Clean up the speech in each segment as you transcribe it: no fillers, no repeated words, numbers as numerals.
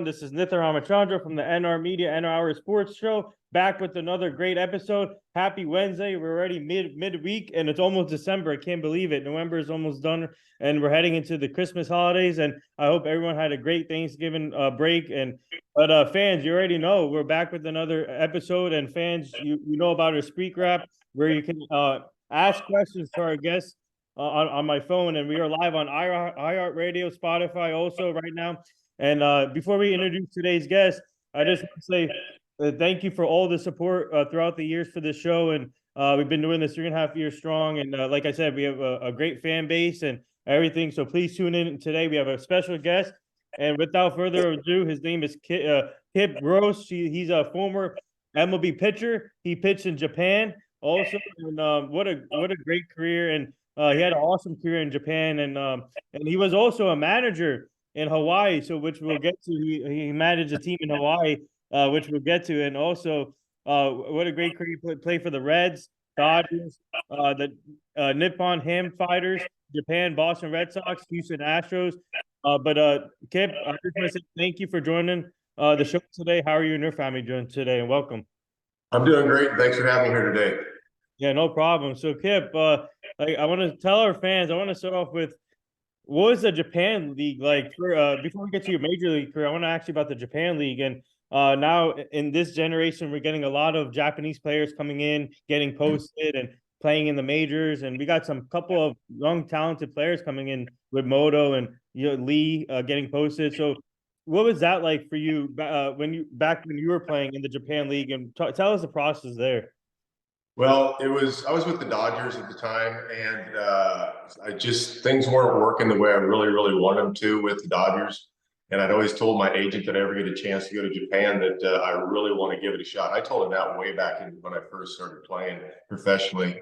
This is Nithar Ramachandra from the NR Media NR Hour Sports Show, back with another great episode. Happy Wednesday. We're already midweek, and it's almost December. I can't believe it. November is almost done, and we're heading into the Christmas holidays, and I hope everyone had a great Thanksgiving break. But fans, you already know we're back with another episode, and fans, you know about our Speak Rap, where you can ask questions to our guests on my phone, and we are live on iHeartRadio, Spotify also right now. And before we introduce today's guest, I just want to say thank you for all the support throughout the years for this show. And we've been doing this 3.5 years strong. And like I said, we have a great fan base and everything. So please tune in today. We have a special guest. And without further ado, his name is Kip Gross. He's a former MLB pitcher. He pitched in Japan also. And what a great career. And he had an awesome career in Japan. And he was also a manager in Hawaii, so which we'll get to. He managed a team in Hawaii, which we'll get to, and also what a great career he play for the Reds, Dodgers, the Nippon Ham Fighters, Japan, Boston Red Sox, Houston Astros. But Kip, I just want to say thank you for joining the show today. How are you and your family doing today? And welcome. I'm doing great. Thanks for having me here today. Yeah, no problem. So Kip, I want to tell our fans. I want to start off with, what was the Japan League like? Before we get to your major league career, I want to ask you about the Japan League. And now in this generation, we're getting a lot of Japanese players coming in, getting posted and playing in the majors. And we got some couple of young, talented players coming in with Moto and Lee getting posted. So what was that like for you when you were playing in the Japan League? And tell us the process there. Well, I was with the Dodgers at the time, and things weren't working the way I really, really wanted them to with the Dodgers. And I'd always told my agent that I ever get a chance to go to Japan that I really want to give it a shot. I told him that way back when I first started playing professionally.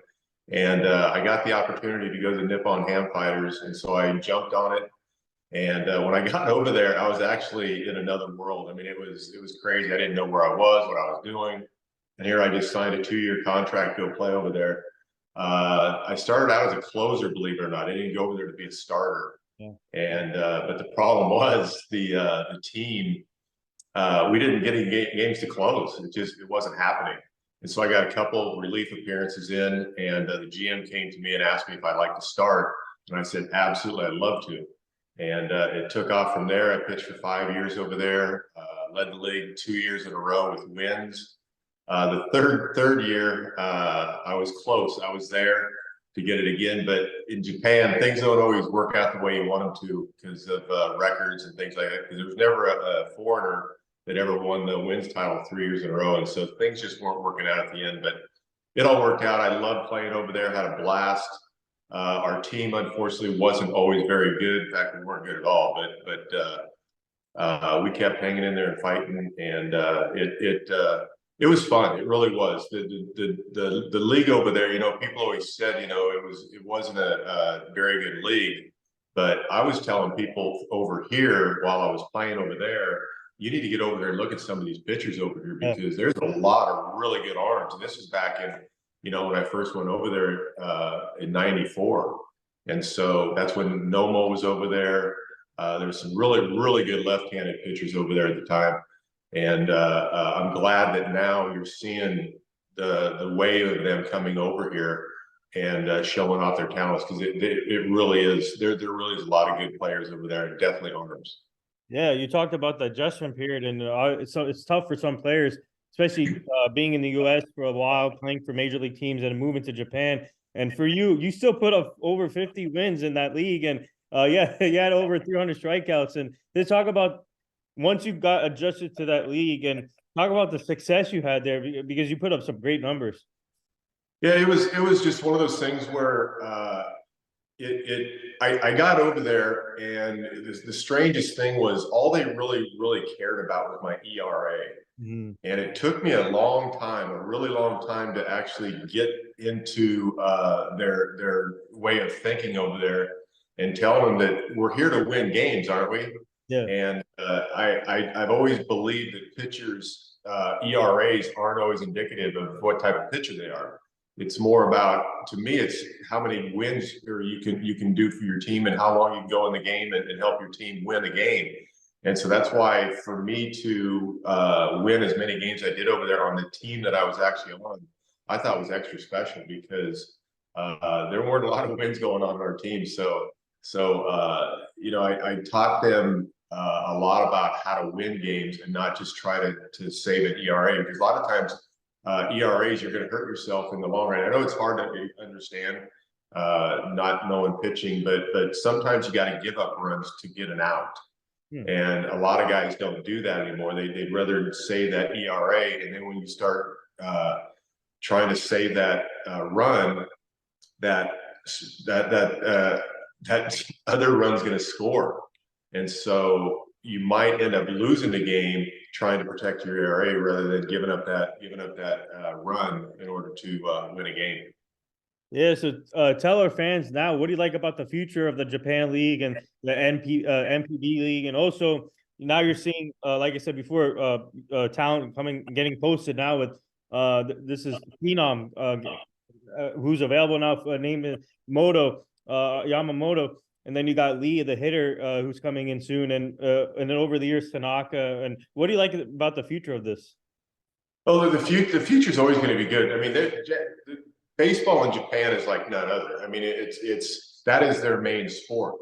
And I got the opportunity to go to the Nippon Ham Fighters, and so I jumped on it. And when I got over there, I was actually in another world. I mean, it was crazy. I didn't know where I was, what I was doing. And here I just signed a 2-year contract to go play over there. I started out as a closer, believe it or not. I didn't go over there to be a starter. Yeah. And but the problem was the team. We didn't get any games to close. It wasn't happening. And so I got a couple relief appearances in, and the GM came to me and asked me if I'd like to start. And I said, absolutely, I'd love to. And it took off from there. I pitched for 5 years over there. Led the league 2 years in a row with wins. The third year, I was close. I was there to get it again, but in Japan, things don't always work out the way you want them to because of records and things like that. Because there was never a foreigner that ever won the wins title 3 years in a row, and so things just weren't working out at the end. But it all worked out. I loved playing over there. Had a blast. Our team, unfortunately, wasn't always very good. In fact, we weren't good at all. But we kept hanging in there and fighting, and it was fun. It really was. The league over there, people always said, it wasn't a very good league. But I was telling people over here while I was playing over there, you need to get over there and look at some of these pitchers over here because there's a lot of really good arms. And this is back in, when I first went over there in '94. And so that's when Nomo was over there. There was some really, really good left-handed pitchers over there at the time. And I'm glad that now you're seeing the wave of them coming over here and showing off their talents because it really is. There really is a lot of good players over there, and definitely arms. Yeah, you talked about the adjustment period, and it's tough for some players, especially being in the U.S. for a while, playing for major league teams, and moving to Japan. And for you still put up over 50 wins in that league, and you had over 300 strikeouts. And they talk about once you got adjusted to that league, and talk about the success you had there because you put up some great numbers. Yeah, it was just one of those things where I got over there, and the strangest thing was all they really, really cared about was my ERA. Mm-hmm. And it took me a really long time to actually get into their way of thinking over there and tell them that we're here to win games, aren't we? Yeah. And I've always believed that pitchers' ERAs aren't always indicative of what type of pitcher they are. It's more about, to me, it's how many wins you can do for your team and how long you can go in the game and help your team win a game. And so that's why for me to win as many games I did over there on the team that I was actually on, I thought was extra special because there weren't a lot of wins going on our team. So you know, I taught them a lot about how to win games and not just try to save an ERA, because a lot of times ERAs, you're going to hurt yourself in the long run. I know it's hard to understand not knowing pitching, but sometimes you got to give up runs to get an out. And a lot of guys don't do that anymore. They'd rather save that ERA, and then when you start trying to save that run, that other run's going to score, and so you might end up losing the game trying to protect your ERA rather than giving up that run in order to win a game. Yeah, so tell our fans now, what do you like about the future of the Japan League and the MPB League? And also, now you're seeing, like I said before, talent getting posted now with this is Phenom, who's available now, named Moto, Yamamoto. And then you got Lee, the hitter, who's coming in soon. And then over the years, Tanaka. And what do you like about the future of this? Oh, the future is always going to be good. I mean, baseball in Japan is like none other. I mean, that is their main sport.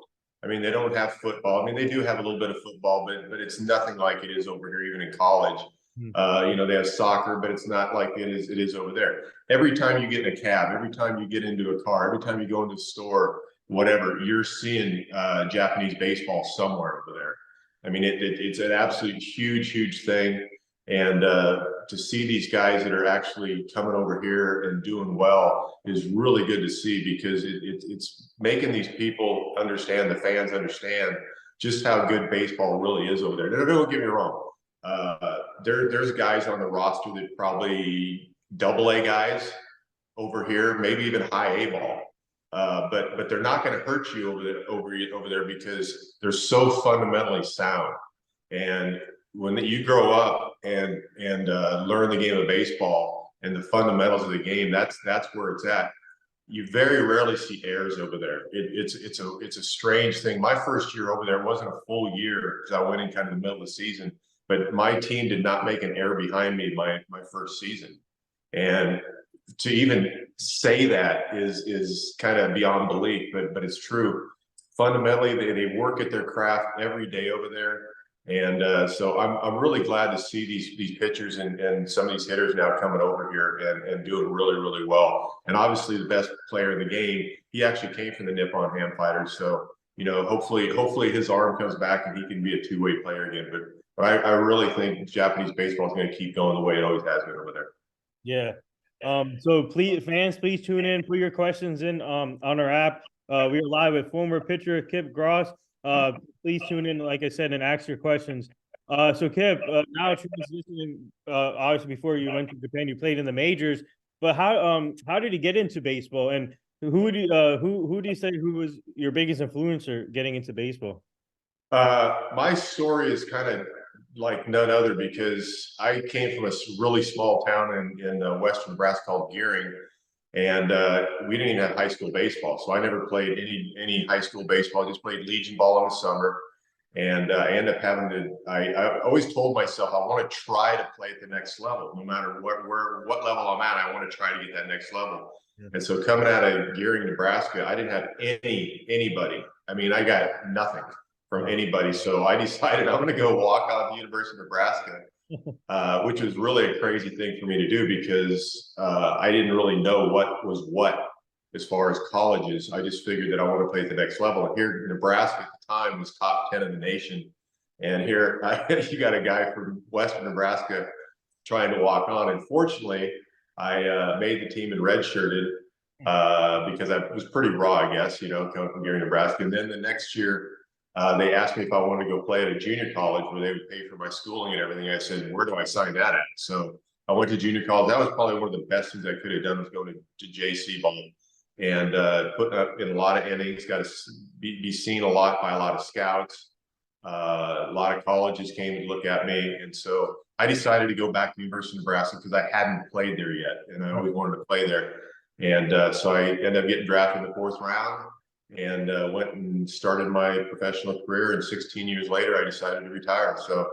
I mean, they don't have football. I mean, they do have a little bit of football, but it's nothing like it is over here, even in college. You know, they have soccer, but it's not like it is over there. Every time you get in a cab, every time you get into a car, every time you go into the store, whatever, you're seeing Japanese baseball somewhere over there. I mean, it's an absolute huge thing. And to see these guys that are actually coming over here and doing well is really good to see, because it's making these people understand, the fans understand just how good baseball really is over there. Now, don't get me wrong. There's guys on the roster that probably AA guys over here, maybe even high A ball. But they're not going to hurt you over there because they're so fundamentally sound. And when you grow up and learn the game of baseball and the fundamentals of the game, that's where it's at. You very rarely see errors over there. It's a strange thing. My first year over there wasn't a full year because I went in kind of the middle of the season, but my team did not make an error behind me my first season. And to even say that is kind of beyond belief, but it's true. Fundamentally, they work at their craft every day over there. And so I'm really glad to see these pitchers and some of these hitters now coming over here and doing really well. And obviously the best player in the game, he actually came from the Nippon Ham Fighters. So, you know, hopefully his arm comes back and he can be a two-way player again. But I really think Japanese baseball is going to keep going the way it always has been over there. Yeah. So please tune in, put your questions in on our app. We are live with former pitcher Kip Gross. Please tune in, like I said, and ask your questions. So Kip, now transitioning, obviously before you went to Japan, you played in the majors, but how did you get into baseball, and who do you say who was your biggest influencer getting into baseball? My story is kind of like none other, because I came from a really small town in western Nebraska called Gearing. And we didn't even have high school baseball, so I never played any high school baseball. I just played Legion ball in the summer, and I ended up having to. I always told myself I want to try to play at the next level, no matter what level I'm at. I want to try to get that next level. Yeah. And so coming out of Gearing, Nebraska, I didn't have anybody. I mean, I got nothing from anybody. So I decided I'm going to go walk on the University of Nebraska. Which was really a crazy thing for me to do, because I didn't really know what was what as far as colleges. I just figured that I want to play at the next level. And here in Nebraska at the time was top 10 in the nation. And here you got a guy from western Nebraska trying to walk on. And fortunately, I made the team and redshirted because I was pretty raw, I guess, you know, coming from Gary, Nebraska. And then the next year, they asked me if I wanted to go play at a junior college where they would pay for my schooling and everything. I said, where do I sign that at? So I went to junior college. That was probably one of the best things I could have done, was going to JC ball and putting up in a lot of innings, got to be seen a lot by a lot of scouts. A lot of colleges came to look at me. And so I decided to go back to the University of Nebraska because I hadn't played there yet. And I always wanted to play there. And so I ended up getting drafted in the 4th round. and went and started my professional career. And 16 years later, I decided to retire. So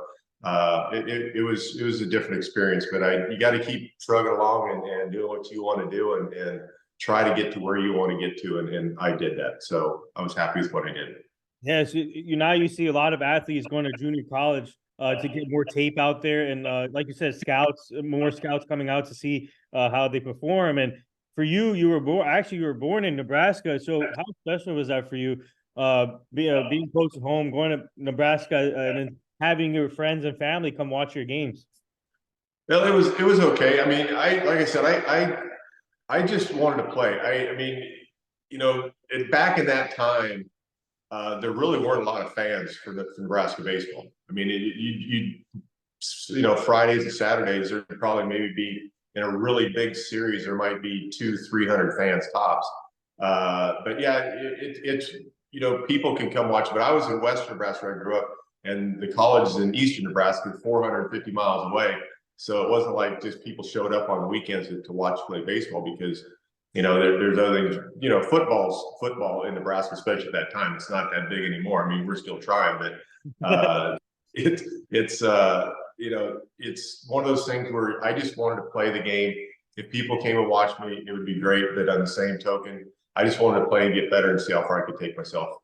it was a different experience, but you got to keep trugging along and doing what you want to do and try to get to where you want to get to. And I did that. So I was happy with what I did. Yes, now you see a lot of athletes going to junior college to get more tape out there, and like you said, more scouts coming out to see how they perform. And for you, you were born in Nebraska. So how special was that for you, being close to home, going to Nebraska, and then having your friends and family come watch your games? Well, it was okay. I mean, like I said, I just wanted to play. I mean, back in that time, there really weren't a lot of fans for Nebraska baseball. I mean, Fridays and Saturdays, there'd probably maybe be in a really big series, there might be 200-300 fans tops. But yeah, it's people can come watch. But I was in Western Nebraska where I grew up, and the college is in Eastern Nebraska, 450 miles away. So it wasn't like just people showed up on the weekends to watch play baseball because there's other things. Football in Nebraska, especially at that time, it's not that big anymore. I mean, we're still trying, but it's it's one of those things where I just wanted to play the game. If people came and watched me, it would be great. But on the same token, I just wanted to play and get better and see how far I could take myself.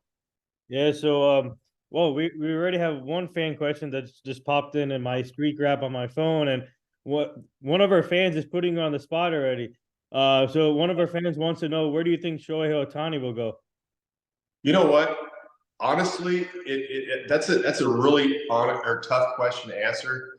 Yeah, so well, we already have one fan question that's just popped in my streak grab on my phone, and what one of our fans is putting on the spot already. So one of our fans wants to know, where do you think Shohei Ohtani will go? You know what? Honestly, that's a really tough question to answer.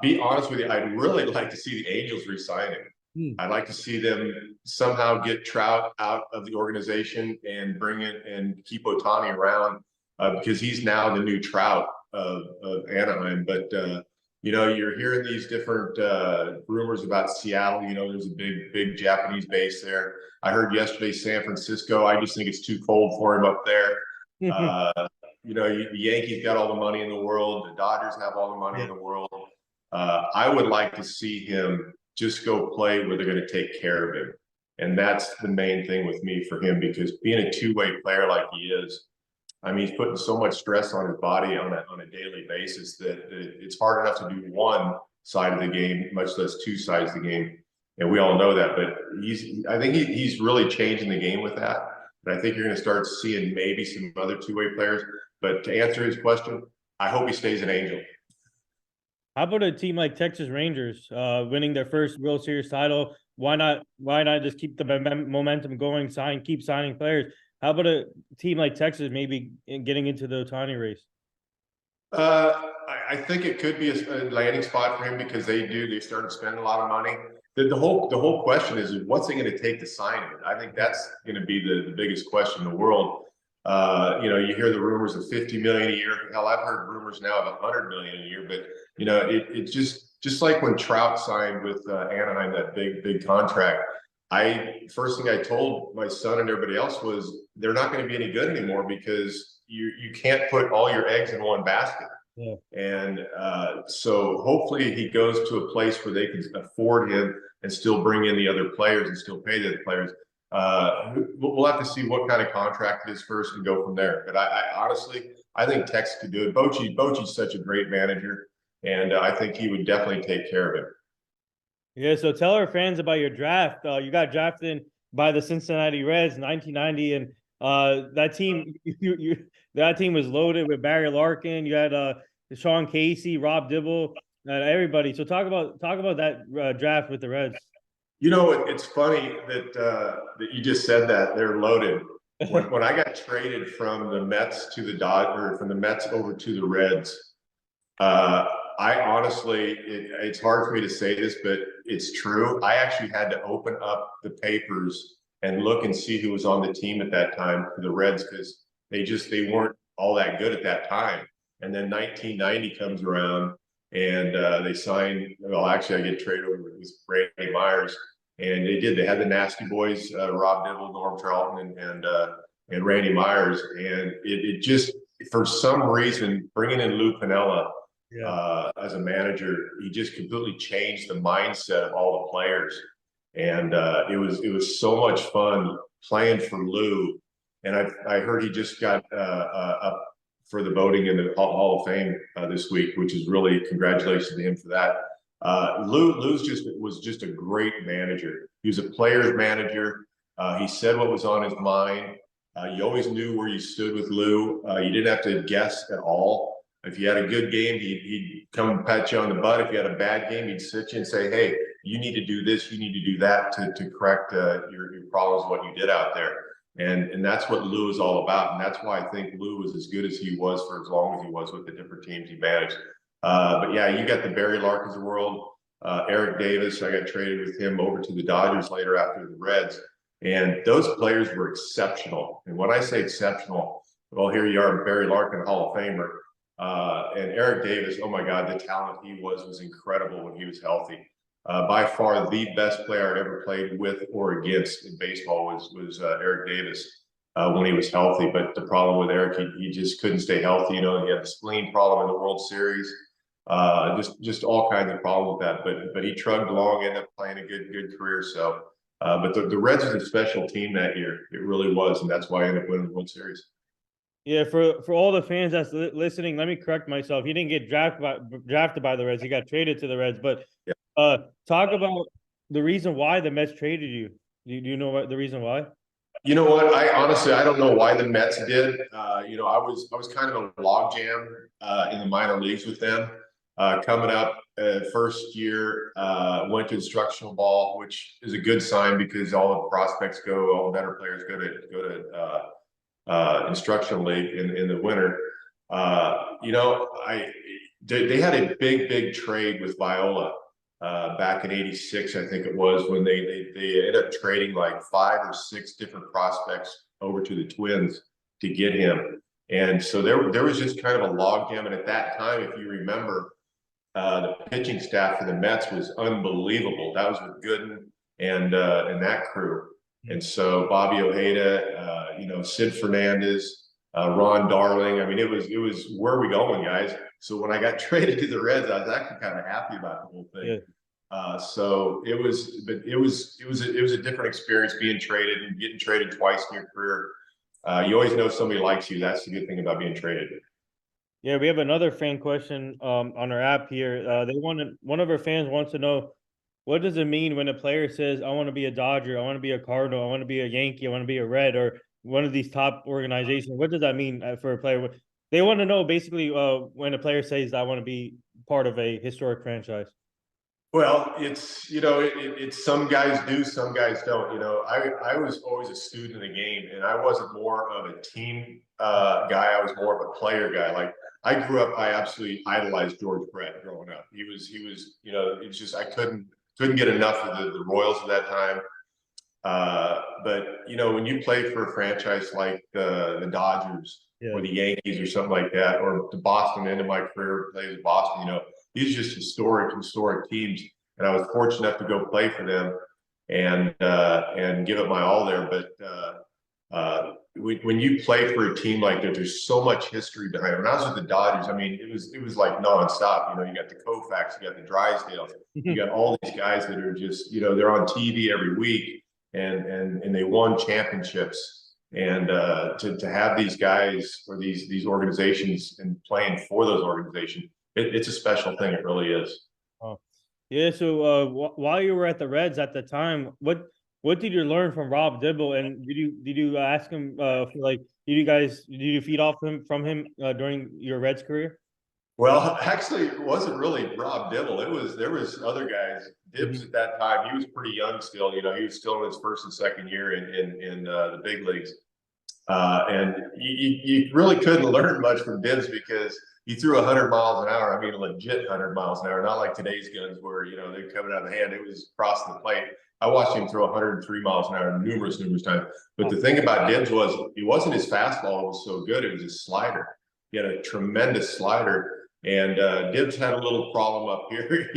Be honest with you, I'd really like to see the Angels resign him. I'd like to see them somehow get Trout out of the organization and bring it and keep Ohtani around because he's now the new Trout of Anaheim. But you're hearing these different rumors about Seattle. There's a big Japanese base there. I heard yesterday San Francisco. I just think it's too cold for him up there. The Yankees got all the money in the world. The Dodgers have all the money in the world. I would like to see him just go play where they're going to take care of him. And that's the main thing with me for him, because being a two-way player like he is, I mean, he's putting so much stress on his body on a daily basis that it's hard enough to do one side of the game, much less two sides of the game. And we all know that, but I think he's really changing the game with that. And I think you're going to start seeing maybe some other two-way players. But to answer his question, I hope he stays an Angel. How about a team like Texas Rangers, winning their first World Series title? Why not? Why not just keep the momentum going? Keep signing players. How about a team like Texas maybe getting into the Ohtani race? I think it could be a landing spot for him because they started spending a lot of money. The whole question is what's it going to take to sign him? I think that's going to be the biggest question in the world. You hear the rumors of 50 million a year. Hell, I've heard rumors now of 100 million a year. But it just like when Trout signed with Anaheim, that big contract. First thing I told my son and everybody else was they're not going to be any good anymore because you can't put all your eggs in one basket. Yeah. And so hopefully he goes to a place where they can afford him and still bring in the other players and still pay the other players. We'll have to see what kind of contract it is first and go from there. But I honestly, I think Tex could do it. Bochy's such a great manager, and I think he would definitely take care of it. Yeah, so tell our fans about your draft. You got drafted by the Cincinnati Reds in 1990, and that team that team was loaded with Barry Larkin. You had Sean Casey, Rob Dibble, everybody. So talk about that draft with the Reds. It's funny that you just said that they're loaded. When I got traded from the Mets to the Dodgers, from the Mets over to the Reds, I honestly, it's hard for me to say this, but it's true. I actually had to open up the papers and look and see who was on the team at that time for the Reds because they weren't all that good at that time. And then 1990 comes around and they signed. Well, actually, I get traded over with Randy Myers, and they did. They had the Nasty Boys, Rob Dibble, Norm Charlton, and Randy Myers, and it just for some reason bringing in Lou Piniella. Yeah. As a manager, he just completely changed the mindset of all the players, and it was so much fun playing for Lou and I heard he just got up for the voting in the Hall of Fame this week, which is really congratulations to him for that. Lou's was just a great manager. He was a player's manager. He said what was on his mind. You always knew where you stood with Lou. You didn't have to guess at all. If you had a good game, he'd come and pat you on the butt. If you had a bad game, he'd sit you and say, "Hey, you need to do this, you need to do that to correct your problems, what you did out there." And that's what Lou is all about. And that's why I think Lou was as good as he was for as long as he was with the different teams he managed. But yeah, you got the Barry Larkins of the world, Eric Davis. I got traded with him over to the Dodgers later after the Reds. And those players were exceptional. And when I say exceptional, well, here you are, Barry Larkin, Hall of Famer. And Eric Davis, oh my God, the talent he was incredible when he was healthy. By far the best player I ever played with or against in baseball was Eric Davis when he was healthy. But the problem with Eric, he just couldn't stay healthy. You know, he had the spleen problem in the World Series, just all kinds of problems with that. But he trugged along, ended up playing a good career. So, but the Reds was a special team that year. It really was, and that's why I ended up winning the World Series. Yeah, for all the fans that's listening, let me correct myself. He didn't get drafted by the Reds. He got traded to the Reds. But talk about the reason why the Mets traded you. Do you know what the reason why? You know what? I honestly don't know why the Mets did. You know, I was kind of a logjam in the minor leagues with them. Coming up, first year, went to instructional ball, which is a good sign because all the prospects all the better players go to instructional league in the winter. You know, they had a big trade with Viola back in '86, I think it was, when they ended up trading like 5 or 6 different prospects over to the Twins to get him. And so there was just kind of a logjam. And at that time, if you remember, the pitching staff for the Mets was unbelievable. That was with Gooden and that crew. And so Bobby Ojeda, you know, Sid Fernandez, Ron Darling. I mean, it was where are we going, guys? So when I got traded to the Reds, I was actually kind of happy about the whole thing. Yeah. So it was a different experience being traded and getting traded twice in your career. You always know somebody likes you. That's the good thing about being traded. Yeah, we have another fan question on our app here. One of our fans wants to know, what does it mean when a player says, "I want to be a Dodger, I want to be a Cardinal, I want to be a Yankee, I want to be a Red," or one of these top organizations? What does that mean for a player? They want to know basically when a player says, "I want to be part of a historic franchise." Well, it's, you know, it's some guys do, some guys don't. You know, I was always a student of the game, and I wasn't more of a team guy. I was more of a player guy. Like, I grew up, I absolutely idolized George Brett growing up. He was, you know, it's just I couldn't get enough of the Royals at that time. But you know, when you play for a franchise like the Dodgers, yeah, or the Yankees or something like that, or the Boston, end of my career played with Boston, you know, these are just historic teams. And I was fortunate enough to go play for them and give it my all there. But when you play for a team like that, there's so much history behind it. When I was with the Dodgers, I mean, it was like nonstop. You know, you got the Koufax, you got the Drysdales, you got all these guys that are just, you know, they're on TV every week, and they won championships. And to have these guys or these organizations and playing for those organizations, it's a special thing. It really is. Oh, yeah. So while you were at the Reds at the time, what did you learn from Rob Dibble? And did you ask him for, like, did you feed off from him during your Reds career? Well, actually, it wasn't really Rob Dibble. There was other guys. Dibs at that time, he was pretty young still. You know, he was still in his first and second year in the big leagues, and you really couldn't learn much from Dibs because he threw 100 miles an hour. I mean, legit 100 miles an hour, not like today's guns where, you know, they're coming out of the hand. It was crossing the plate. I watched him throw 103 miles an hour numerous times. But the thing about Dibs was it wasn't his fastball was so good. It was his slider. He had a tremendous slider. And Dibs had a little problem up here.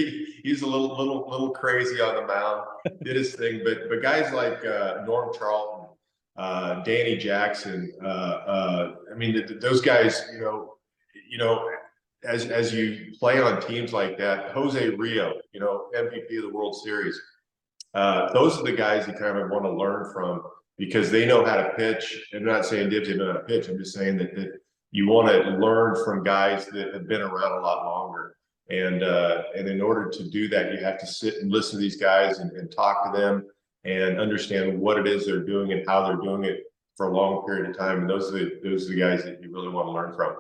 He's a little crazy on the mound, did his thing. But guys like Norm Charlton, Danny Jackson, I mean, those guys, you know, as you play on teams like that, Jose Rio, you know, MVP of the World Series. Those are the guys you kind of want to learn from. because they know how to pitch. I'm not saying Dibs didn't know how to pitch. I'm just saying that you want to learn from guys that have been around a lot longer. And in order to do that, you have to sit and listen to these guys and talk to them and understand what it is they're doing and how they're doing it for a long period of time. And those are the guys that you really want to learn from.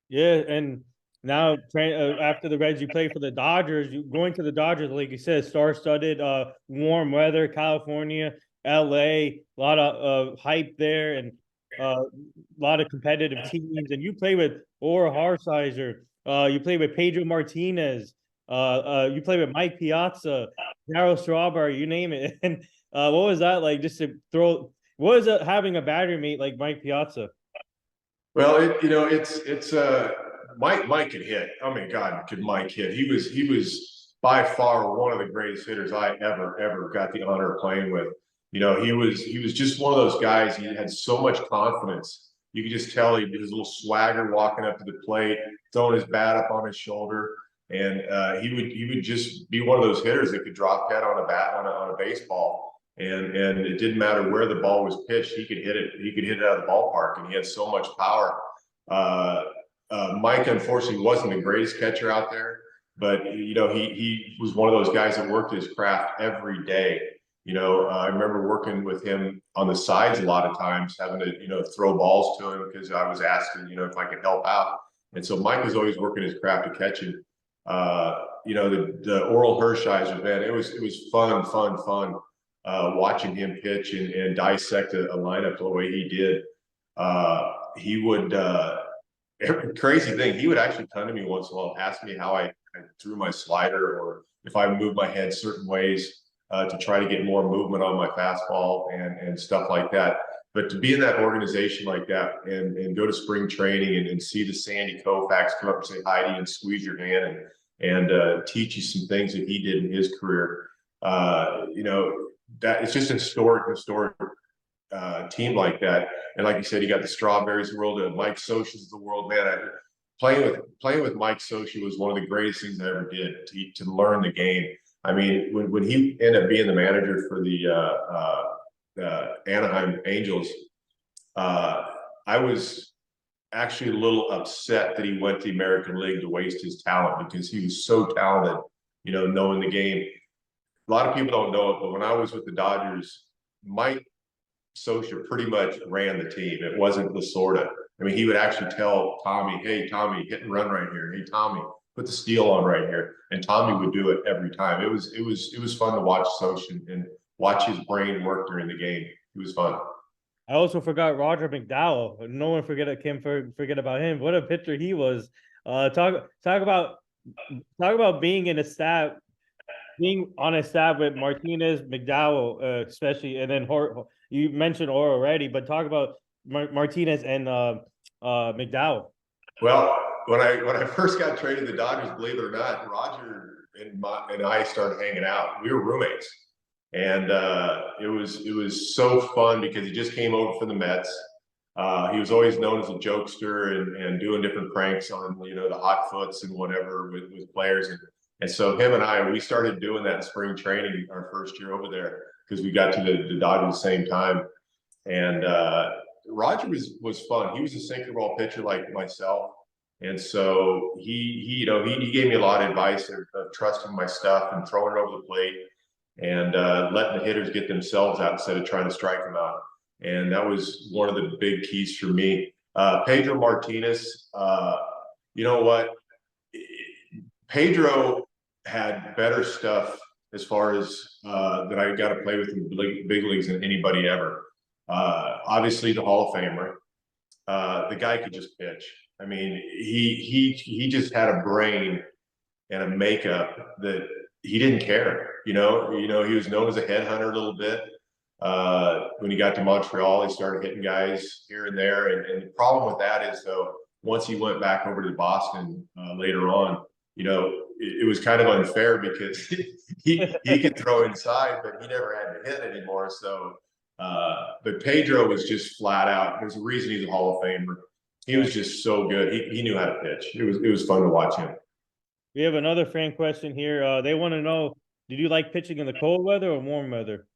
Yeah, and now after the Reds, you play for the Dodgers. You going to the Dodgers, like you said, star-studded, warm weather, California, LA, a lot of hype there, and a lot of competitive teams. And you play with Ora Harsizer. You play with Pedro Martinez. You play with Mike Piazza, Darryl Strawberry, you name it. And what was that like? Just to throw, what was it having a battery mate like Mike Piazza? Well, it's Mike could hit. I mean, God, could Mike hit? He was by far one of the greatest hitters I ever got the honor of playing with. He was just one of those guys. He had so much confidence. You could just tell he did his little swagger walking up to the plate, throwing his bat up on his shoulder, and he would just be one of those hitters that could drop dead on a bat on a baseball. And it didn't matter where the ball was pitched, he could hit it. He could hit it out of the ballpark, and he had so much power. Uh, Mike, unfortunately, wasn't the greatest catcher out there, but he was one of those guys that worked his craft every day. I remember working with him on the sides a lot of times, having to throw balls to him because I was asking if I could help out. And so Mike was always working his craft to catching. The Oral Hershiser, man, it was fun watching him pitch and dissect a lineup the way he did. He would crazy thing. He would actually come to me once in a while, ask me how I threw my slider or if I moved my head certain ways to try to get more movement on my fastball and stuff like that. But to be in that organization like that and go to spring training and see the Sandy Koufax come up and say hi to you and squeeze your hand and teach you some things that he did in his career, that it's just a historic team like that. And like you said, you got the Strawberries of the world, Mike Scioscia's of the world, man. Playing with Mike Scioscia was one of the greatest things I ever did to learn the game. I mean, when he ended up being the manager for the Anaheim Angels, I was actually a little upset that he went to the American League to waste his talent because he was so talented, knowing the game. A lot of people don't know it, but when I was with the Dodgers, Mike Scioscia pretty much ran the team. It wasn't Lasorda. I mean, he would actually tell Tommy, "Hey, Tommy, hit and run right here. Hey, Tommy, put the steal on right here." And Tommy would do it every time. It was fun to watch Scioscia and watch his brain work during the game. It was fun. I also forgot Roger McDowell. No one forget about him. What a pitcher he was. Talk about being on a staff with Martinez, McDowell, especially, and then you mentioned Ora already, but talk about Martinez and McDowell. Well, when I first got traded to the Dodgers, believe it or not, Roger and I started hanging out. We were roommates, and it was so fun because he just came over from the Mets. He was always known as a jokester and doing different pranks on the hot foots and whatever with players. And so him and I, we started doing that in spring training our first year over there because we got to the Dodgers at the same time. And Roger was fun. He was a sinker ball pitcher like myself. And so he gave me a lot of advice of trusting my stuff and throwing it over the plate and letting the hitters get themselves out instead of trying to strike them out. And that was one of the big keys for me. Pedro Martinez, you know what? Pedro had better stuff as far as that I got to play with in the big leagues than anybody ever. Obviously, the Hall of Famer. The guy could just pitch. I mean, he just had a brain and a makeup that he didn't care. He was known as a headhunter a little bit. When he got to Montreal, he started hitting guys here and there. And the problem with that is, though, once he went back over to Boston later on, it was kind of unfair because he could throw inside, but he never had to hit anymore. So, but Pedro was just flat out. There's a reason he's a Hall of Famer. He was just so good. He knew how to pitch. It was fun to watch him. We have another fan question here. They want to know, did you like pitching in the cold weather or warm weather?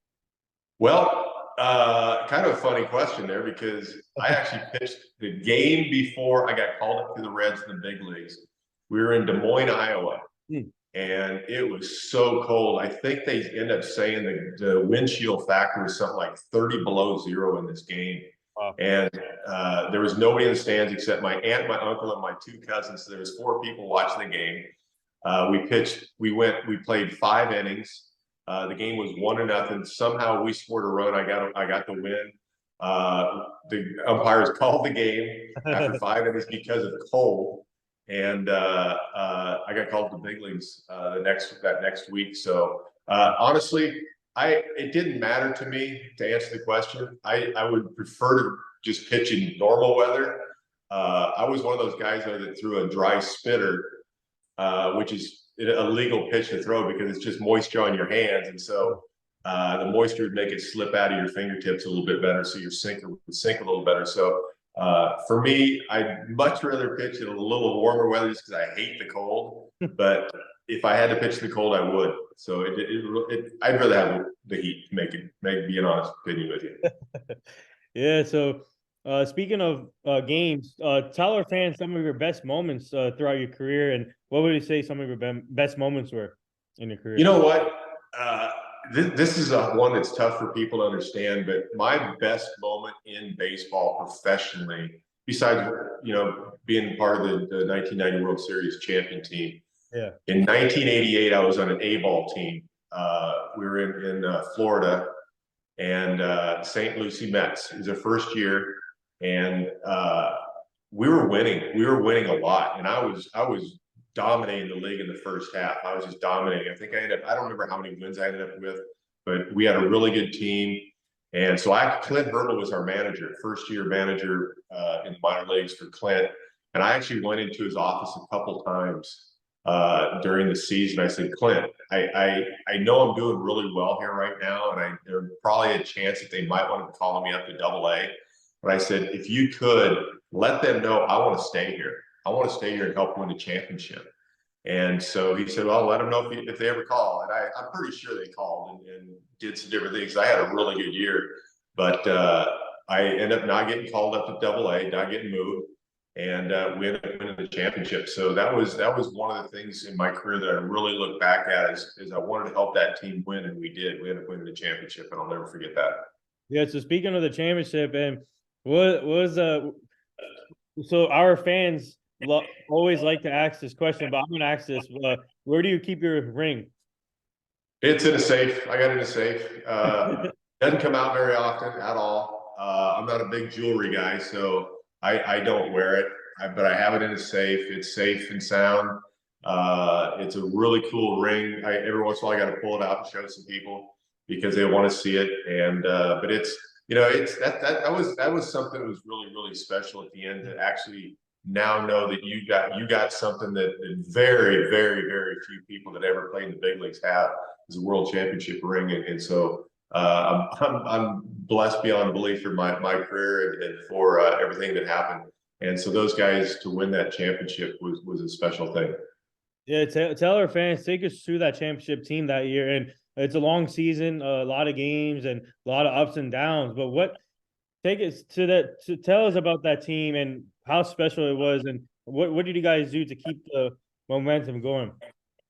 Well, Kind of a funny question there because I actually pitched the game before I got called up to the Reds in the big leagues. We were in Des Moines, Iowa, Hmm. and it was so cold. I think they end up saying the windshield factor was something like 30 below zero in this game. Wow. And there was nobody in the stands except my aunt, my uncle, and my two cousins. So there was 4 people watching the game. We played 5 innings. The game was 1-0. Somehow we scored a run. I got the win. The umpires called the game after 5 innings because of the cold, and I got called to the big leagues that next week. So honestly, it didn't matter to me to answer the question. I would prefer to just pitch in normal weather. I was one of those guys though that threw a dry spitter, which is a legal pitch to throw because it's just moisture on your hands, and so the moisture would make it slip out of your fingertips a little bit better, so your sinker would sink a little better. So for me, I'd much rather pitch in a little warmer weather just because I hate the cold. But if I had to pitch the cold, I would. So I'd rather have the heat. Be an honest opinion with you. Yeah. So, speaking of games, tell our fans some of your best moments throughout your career, and what would you say some of your best moments were in your career? You know what? Uh, this is one that's tough for people to understand, but my best moment in baseball professionally, besides being part of the 1990 World Series champion team, Yeah. in 1988 I was on an A-ball team. We were in Florida, and St. Lucie Mets. It was their first year, and we were winning. We were winning a lot, and I was dominating the league in the first half. I was just dominating. I think I don't remember how many wins I ended up with, but we had a really good team. And so Clint Hurdle was our manager, first year manager in the minor leagues for Clint. And I actually went into his office a couple times during the season. I said, Clint, I know I'm doing really well here right now, and there's probably a chance that they might want to call me up to AA. But I said, if you could let them know I want to stay here. I want to stay here and help win the championship. And so he said, well, let them know if they ever call. And I'm pretty sure they called and did some different things. I had a really good year, but I ended up not getting called up to AA, not getting moved, and we ended up winning the championship. So that was one of the things in my career that I really look back at is I wanted to help that team win, and we did. We ended up winning the championship, and I'll never forget that. Yeah. So speaking of the championship, and what was so our fans always like to ask this question, but I'm going to ask this: where do you keep your ring? It's in a safe. I got it in a safe. Doesn't come out very often at all. I'm not a big jewelry guy, so I don't wear it. But I have it in a safe. It's safe and sound. It's a really cool ring. Every once in a while, I got to pull it out and show some people because they want to see it. And but it's that was something that was really special at the end to actually now know that you got something that very few people that ever played in the big leagues have is a world championship ring. And so I'm blessed beyond belief for my career and for everything that happened. And so those guys to win that championship was a special thing. Yeah, tell our fans, take us through that championship team that year. And it's a long season, a lot of games and a lot of ups and downs. But take us to tell us about that team and how special it was, and what did you guys do to keep the momentum going?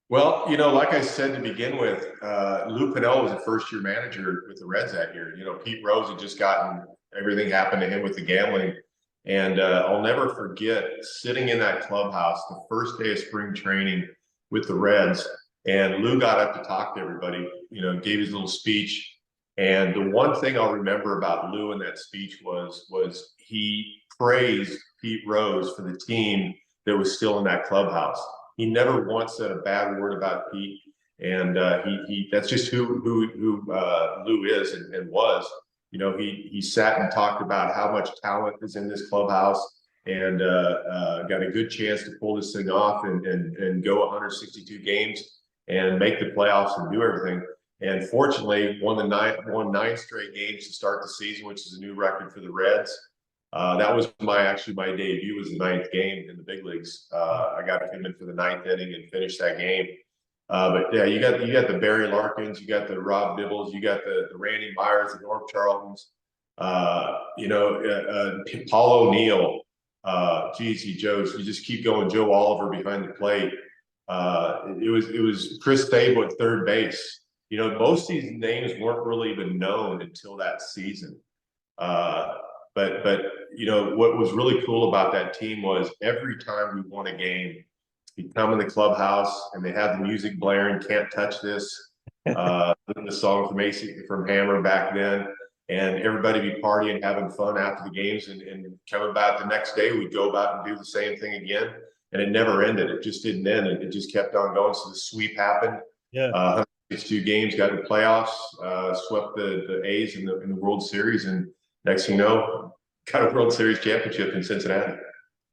Well, like I said to begin with, Lou Piniella was a first-year manager with the Reds that year. Pete Rose had just gotten everything happened to him with the gambling. And I'll never forget sitting in that clubhouse the first day of spring training with the Reds. And Lou got up to talk to everybody, gave his little speech. And the one thing I'll remember about Lou in that speech was he praised Pete Rose for the team that was still in that clubhouse. He never once said a bad word about Pete, and he that's just who Lou is and was. He sat and talked about how much talent is in this clubhouse, and got a good chance to pull this thing off and go 162 games and make the playoffs and do everything. And fortunately, won 9 straight games to start the season, which is a new record for the Reds. That was my debut was the 9th game in the big leagues. I got to come in for the 9th inning and finish that game. But yeah, you got the Barry Larkins, you got the Rob Dibbles, you got the Randy Myers, the Norm Charltons, Paul O'Neill, GC Joes. You just keep going. Joe Oliver behind the plate. It was Chris Stable at third base. You know, most of these names weren't really even known until that season. Uh, but you know what was really cool about that team was every time we won a game, he'd come in the clubhouse and they have the music blaring, "Can't Touch This," the song from from Hammer back then, and everybody be partying, having fun after the games, and coming back the next day, we'd go about and do the same thing again, and it never ended. It just didn't end. It just kept on going. So the sweep happened. Yeah. 162 games, got in the playoffs, swept the A's in the World Series, and next thing you know, got a World Series championship in Cincinnati.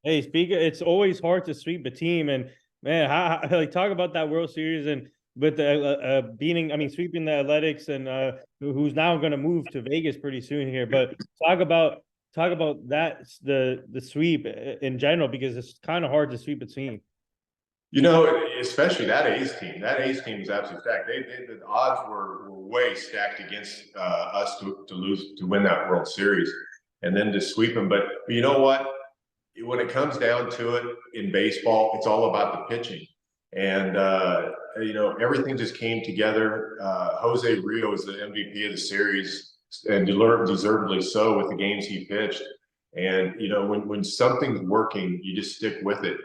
Hey, speaker, it's always hard to sweep a team, and man, like talk about that World Series and with the beating. I mean, sweeping the Athletics and who's now going to move to Vegas pretty soon here. But talk about that the sweep in general because it's kind of hard to sweep a team. You know, especially that A's team. That A's team was absolutely stacked. The odds were way stacked against us to win that World Series, and then to sweep them. But you know what? When it comes down to it in baseball, it's all about the pitching, and you know everything just came together. Jose Rio was the MVP of the series, and deservedly so with the games he pitched. And you know when something's working, you just stick with it.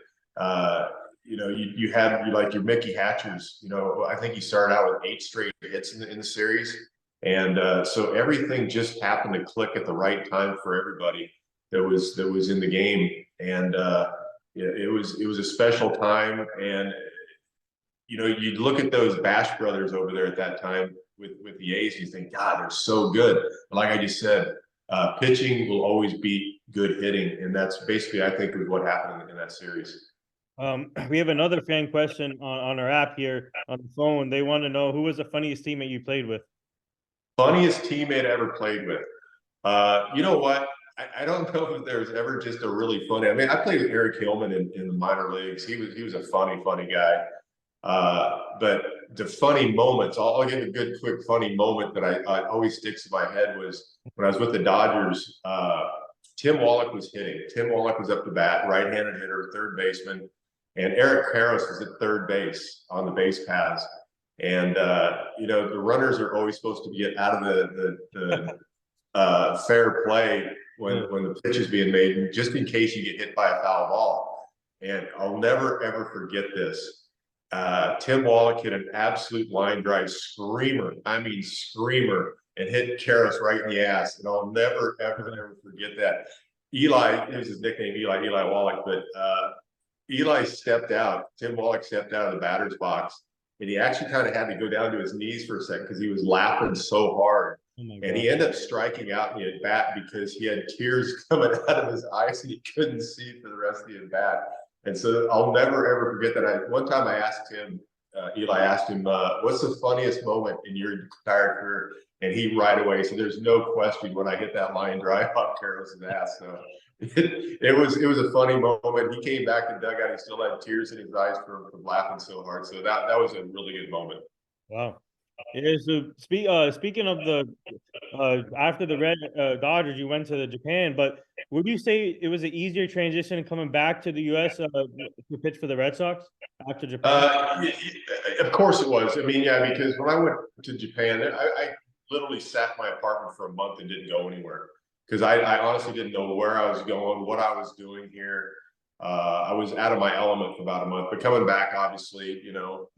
You know, you had like your Mickey Hatchers. You know, I think he started out with 8 straight hits in the series, and so everything just happened to click at the right time for everybody that was in the game, and yeah, it was a special time. And you know, you look at those Bash brothers over there at that time with the A's, you think, God, they're so good. But like I just said, pitching will always beat good hitting, and that's basically I think was what happened in that series. We have another fan question on our app here on the phone. They want to know who was the funniest teammate you played with. Funniest teammate I ever played with. You know what? I don't know if there's ever just a really funny. I mean, I played with Eric Hillman in the minor leagues. He was a funny guy. But the funny moments, I'll give a good, quick, funny moment that I always sticks in my head was when I was with the Dodgers. Tim Wallach was hitting. Tim Wallach was up to bat, right-handed hitter, third baseman, and Eric Karros was at third base on the base paths. And you know the runners are always supposed to get out of the fair play when the pitch is being made, just in case you get hit by a foul ball. And I'll never ever forget this. Tim Wallach hit an absolute line drive screamer. I mean screamer, and hit Karras right in the ass. And I'll never ever forget that. Eli, it was his nickname, Eli Wallach, but Eli stepped out. Tim Wallach stepped out of the batter's box, and he actually kind of had to go down to his knees for a second because he was laughing so hard. And he ended up striking out in the at bat because he had tears coming out of his eyes and he couldn't see for the rest of the at bat. And so I'll never ever forget that. One time I asked him, Eli asked him, "What's the funniest moment in your entire career?" And he right away said, "There's no question when I hit that line drive off Carlos's ass." So it was a funny moment. He came back to dugout. He still had tears in his eyes from laughing so hard. So that was a really good moment. Wow. Yeah, so speaking of the after the Red Dodgers, you went to the Japan, but would you say it was an easier transition coming back to the U.S. To pitch for the Red Sox after Japan? Of course it was. I mean, yeah, because when I went to Japan, I literally sat in my apartment for a month and didn't go anywhere because I honestly didn't know where I was going, what I was doing here. I was out of my element for about a month, but coming back, obviously, you know,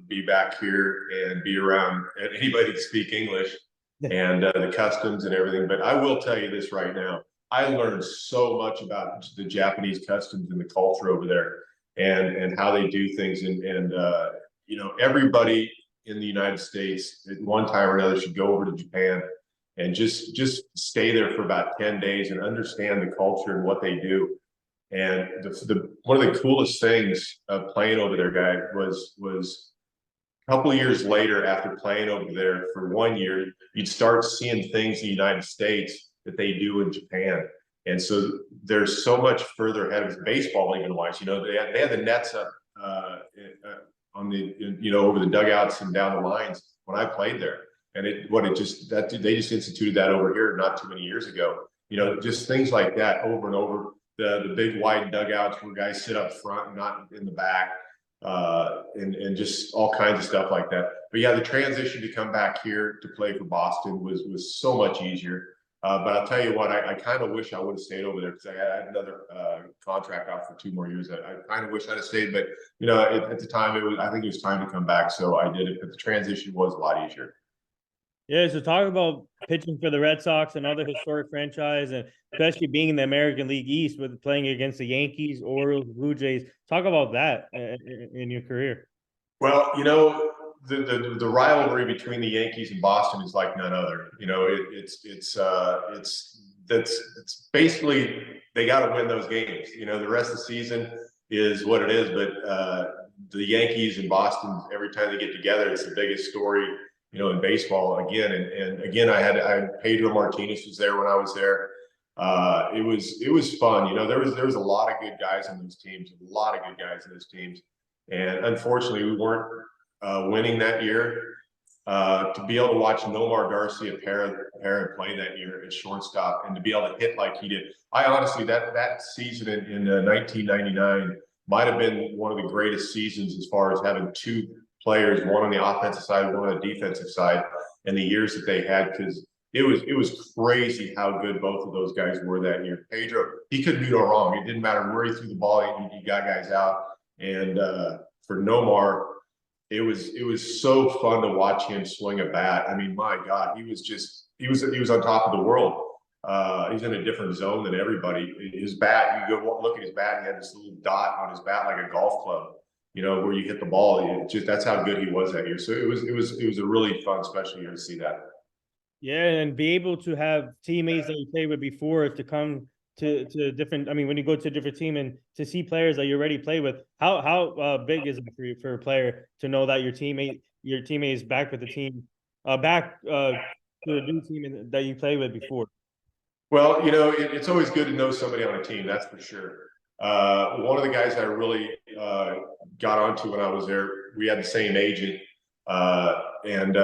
be back here and be around anybody that speak English and the customs and everything. But I will tell you this right now. I learned so much about the Japanese customs and the culture over there and how they do things. And you know, everybody in the United States at one time or another should go over to Japan and just stay there for about 10 days and understand the culture and what they do. And one of the coolest things of playing over there, guy, was a couple of years later after playing over there for 1 year, you'd start seeing things in the United States that they do in Japan. And so they're so much further ahead of baseball, even wise. You know, they had the nets up over the dugouts and down the lines when I played there. And they just instituted that over here not too many years ago. Just things like that over and over. The big wide dugouts where guys sit up front and not in the back, and just all kinds of stuff like that. But yeah, the transition to come back here to play for Boston was so much easier. But I'll tell you what, I kind of wish I would have stayed over there because I had another contract out for 2 more years. I kind of wish I'd have stayed, but at the time I think it was time to come back, so I did it. But the transition was a lot easier. Yeah, so talk about pitching for the Red Sox, another historic franchise, and especially being in the American League East with playing against the Yankees, Orioles, Blue Jays. Talk about that in your career. Well, the rivalry between the Yankees and Boston is like none other. It's basically they got to win those games. The rest of the season is what it is, but the Yankees and Boston, every time they get together, it's the biggest story in baseball again. And again, I had Pedro Martinez was there when I was there. It was fun. There was a lot of good guys on those teams, and unfortunately, we weren't winning that year. To be able to watch Nomar Garcia-Parra play that year at shortstop and to be able to hit like he did, I honestly that season in 1999 might have been one of the greatest seasons as far as having 2 players, one on the offensive side, one on the defensive side, and the years that they had, because it was crazy how good both of those guys were that year. Pedro, he couldn't do no wrong. It didn't matter where he threw the ball, he got guys out. And for Nomar, it was so fun to watch him swing a bat. I mean, my God, he was on top of the world. He's in a different zone than everybody. His bat, you go look at his bat, he had this little dot on his bat like a golf club. Where you hit the ball. That's how good he was that year. So it was a really fun, special year to see that. Yeah, and be able to have teammates that you played with before to come to different. I mean, when you go to a different team and to see players that you already play with, how big is it for a player to know that your teammate is back with the team, back to a new team that you played with before? Well, it's always good to know somebody on a team. That's for sure. One of the guys I really got onto when I was there, we had the same agent, and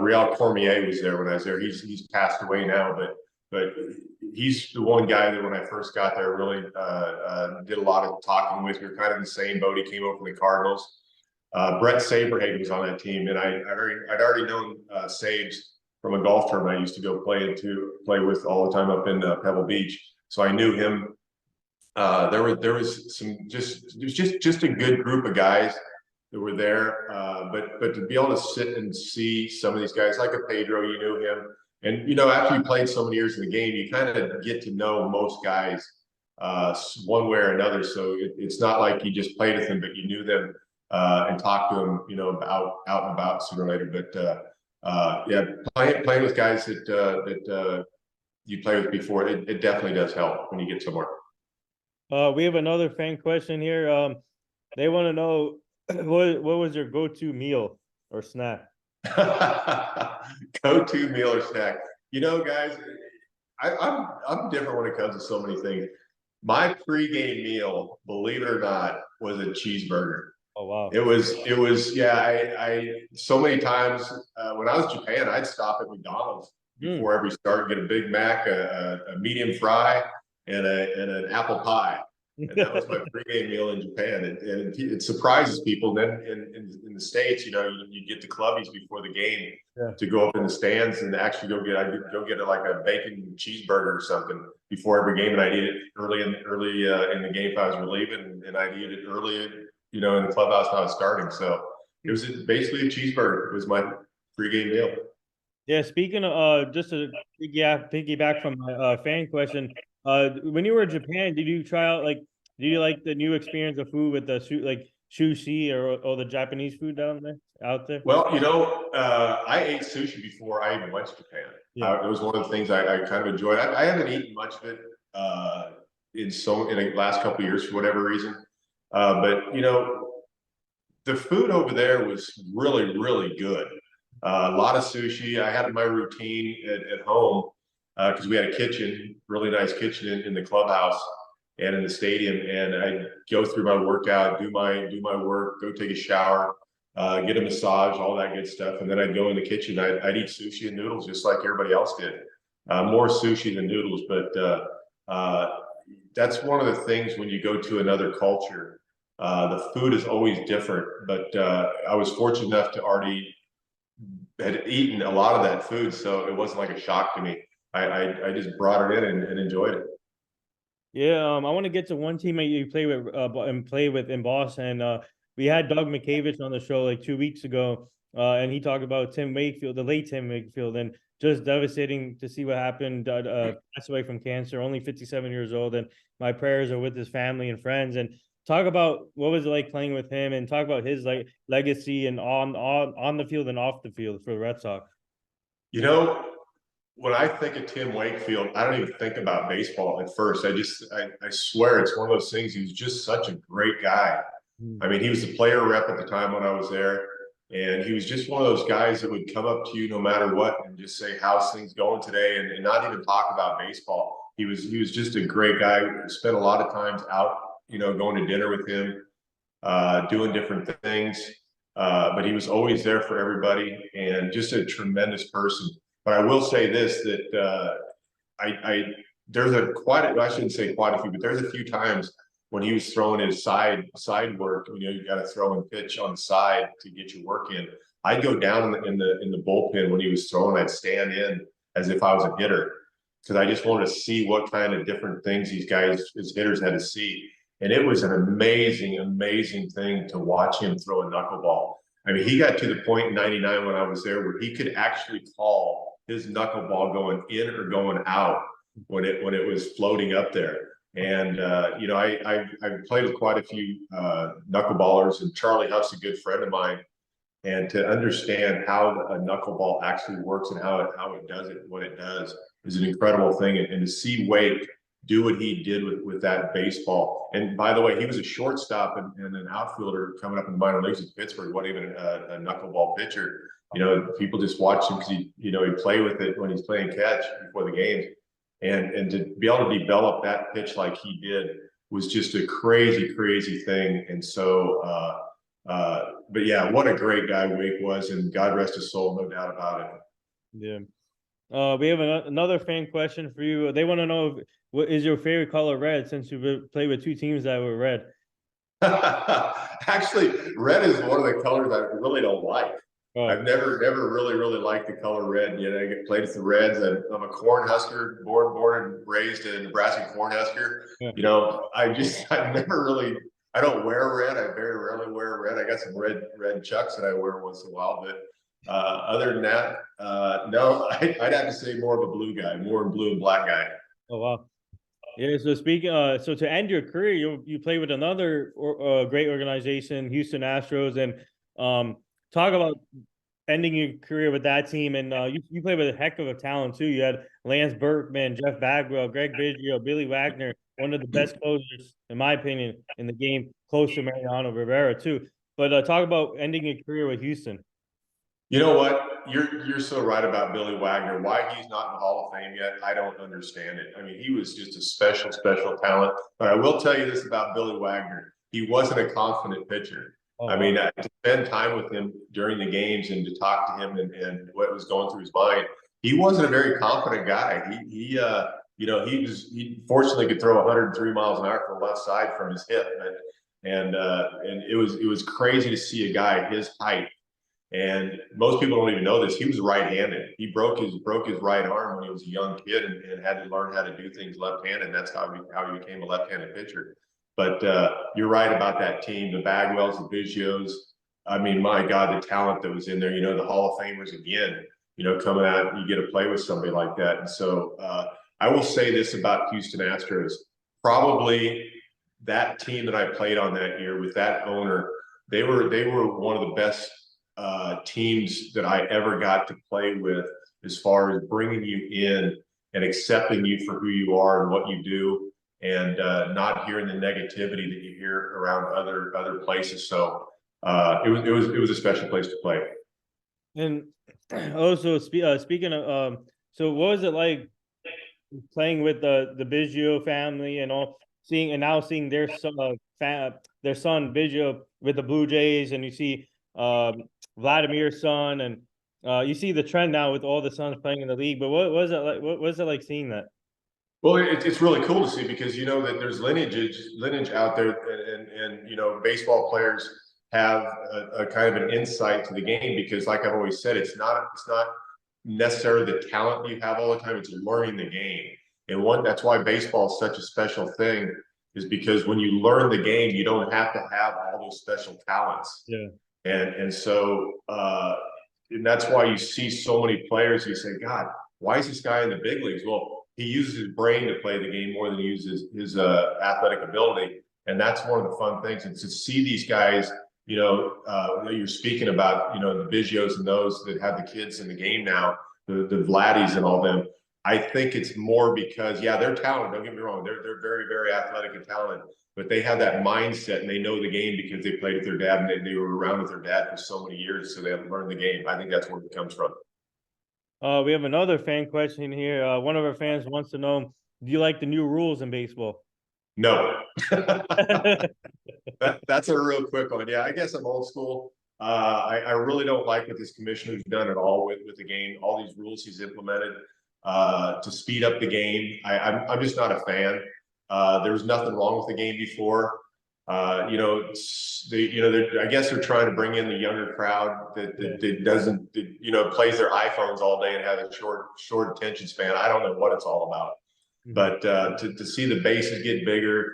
Real Cormier was there when I was there. He's passed away now, but he's the one guy that when I first got there really did a lot of talking with. We were kind of in the same boat. He came over from the Cardinals. Brett Saberhagen was on that team, and I'd already known Sabes from a golf tournament I used to go play with all the time up in Pebble Beach. So I knew him. There was just a good group of guys that were there. But to be able to sit and see some of these guys, like a Pedro, you knew him. And, after you played so many years in the game, you kind of get to know most guys one way or another. So it's not like you just played with them, but you knew them and talked to them, out and about sooner or later. But yeah, playing with guys that you played with before, it definitely does help when you get somewhere. We have another fan question here. They want to know what was your go-to meal or snack? Go-to meal or snack. Guys, I'm different when it comes to so many things. My pregame meal, believe it or not, was a cheeseburger. Oh wow! It was yeah. I so many times when I was in Japan, I'd stop at McDonald's before every start, get a Big Mac, a medium fry, and an apple pie. And that was my pregame meal in Japan. And it surprises people. Then in the States, you get the clubbies before the game to go up in the stands and actually go get like a bacon cheeseburger or something before every game. And I'd eat it early in the game if I was relieving, and I'd eat it early, in the clubhouse when I was starting. So it was basically a cheeseburger. It was my pregame meal. Yeah, speaking of just to piggyback from my fan question, when you were in Japan, did you try out do you like the new experience of food with the sushi or the Japanese food out there? Well, I ate sushi before I even went to Japan. Yeah. It was one of the things I kind of enjoyed. I haven't eaten much of it in the last couple of years for whatever reason. But the food over there was really, really good. A lot of sushi. I had my routine at home because we had a kitchen, really nice kitchen in the clubhouse and in the stadium. And go through my workout, do my work, go take a shower, get a massage, all that good stuff, and then I'd go in the kitchen. I'd eat sushi and noodles just like everybody else did. More sushi than noodles, but that's one of the things when you go to another culture. The food is always different, but I was fortunate enough to already had eaten a lot of that food, so it wasn't like a shock to me. I just brought it in and enjoyed it. Yeah, I want to get to one teammate you play with in Boston. We had Doug McCavich on the show like 2 weeks ago, and he talked about Tim Wakefield, the late Tim Wakefield, and just devastating to see what happened. Passed away from cancer, only 57 years old, and my prayers are with his family and friends. And talk about what was it like playing with him, and talk about his like legacy and on the field and off the field for the Red Sox. You know, when I think of Tim Wakefield, I don't even think about baseball at first. I swear it's one of those things. He was just such a great guy. I mean, he was the player rep at the time when I was there, and he was just one of those guys that would come up to you no matter what and just say, "How's things going today?" and not even talk about baseball. He was just a great guy. We spent a lot of times out, going to dinner with him, doing different things. But he was always there for everybody and just a tremendous person. But I will say this, that I there's I shouldn't say quite a few, but there's a few times when he was throwing his side work. You got to throw and pitch on the side to get your work in. I'd go down in the bullpen when he was throwing. I'd stand in as if I was a hitter because I just wanted to see what kind of different things these guys, his hitters, had to see. And it was an amazing, amazing thing to watch him throw a knuckleball. I mean, he got to the point in '99 when I was there where he could actually call his knuckleball going in or going out when it was floating up there. And I've played with quite a few knuckleballers, and Charlie Huff's a good friend of mine. And to understand how a knuckleball actually works and how it does it, what it does, is an incredible thing. And to see Wake do what he did with that baseball. And by the way, he was a shortstop and an outfielder coming up in the minor leagues in Pittsburgh. Wasn't even a knuckleball pitcher. People just watch him because he'd play with it when he's playing catch before the games. And to be able to develop that pitch like he did was just a crazy, crazy thing. And so, but yeah, what a great guy Wake was, and God rest his soul, no doubt about it. Yeah. We have another fan question for you. They want to know what is your favorite color red, since you've played with two teams that were red. Actually, red is one of the colors I really don't like. Oh. I've never really really liked the color red. I get played with the Reds. I'm a Cornhusker, born and raised in Nebraska Cornhusker. Yeah. I've never really. I don't wear red. I very rarely wear red. I got some red Chucks that I wear once in a while, but other than that, no, I'd have to say more of a blue guy, more blue and black guy. Oh wow. Yeah, so speaking, so to end your career, you play with another great organization, Houston Astros, and talk about ending your career with that team. And you played with a heck of a talent too. You had Lance Berkman, Jeff Bagwell, Greg Biggio, Billy Wagner, one of the best closers, in my opinion, in the game, close to Mariano Rivera too. But talk about ending your career with Houston. You know what? You're so right about Billy Wagner. Why he's not in the Hall of Fame yet, I don't understand it. I mean, he was just a special talent. But I will tell you this about Billy Wagner. He wasn't a confident pitcher. Oh, I mean, to spend time with him during the games and to talk to him and what was going through his mind, he wasn't a very confident guy. He fortunately could throw 103 miles an hour from the left side from his hip. And it was crazy to see a guy his height. And most people don't even know this. He was right-handed. He broke his right arm when he was a young kid and had to learn how to do things left-handed. And that's how he became a left-handed pitcher. But you're right about that team, the Bagwells, the Biggios. I mean, my God, the talent that was in there. The Hall of Famers again. Coming out, you get to play with somebody like that. And so I will say this about Houston Astros: probably that team that I played on that year with that owner, they were one of the best teams that I ever got to play with, as far as bringing you in and accepting you for who you are and what you do, and not hearing the negativity that you hear around other places. So it was a special place to play. And also speaking of, so what was it like playing with the Biggio family and all? seeing their son Vigil with the Blue Jays, and you see Vladimir's son, and you see the trend now with all the sons playing in the league. But what was it like? What was it like seeing that? Well, it's really cool to see because you know that there's lineage out there, and you know baseball players have a kind of an insight to the game because, like I've always said, it's not necessarily the talent you have all the time; it's learning the game. And that's why baseball is such a special thing, is because when you learn the game, you don't have to have all those special talents. Yeah. And so and that's why you see so many players. You say, God, why is this guy in the big leagues? Well, he uses his brain to play the game more than he uses his athletic ability, and that's one of the fun things. And to see these guys, you know, that you're speaking about, you know, the Bigios and those that have the kids in the game now, the Vladdies and all them. I think it's more because, yeah, they're talented. Don't get me wrong; they're very, very athletic and talented, but they have that mindset and they know the game because they played with their dad and they were around with their dad for so many years, so they have learned the game. I think that's where it comes from. We have another fan question here. One of our fans wants to know, do you like the new rules in baseball? No. That's a real quick one. Yeah, I guess I'm old school. I really don't like what this commissioner's done at all with the game. All these rules he's implemented to speed up the game. I'm just not a fan. There was nothing wrong with the game before. You know, I guess they're trying to bring in the younger crowd that doesn't, you know, plays their iPhones all day and has a short attention span. I don't know what it's all about. But to see the bases get bigger,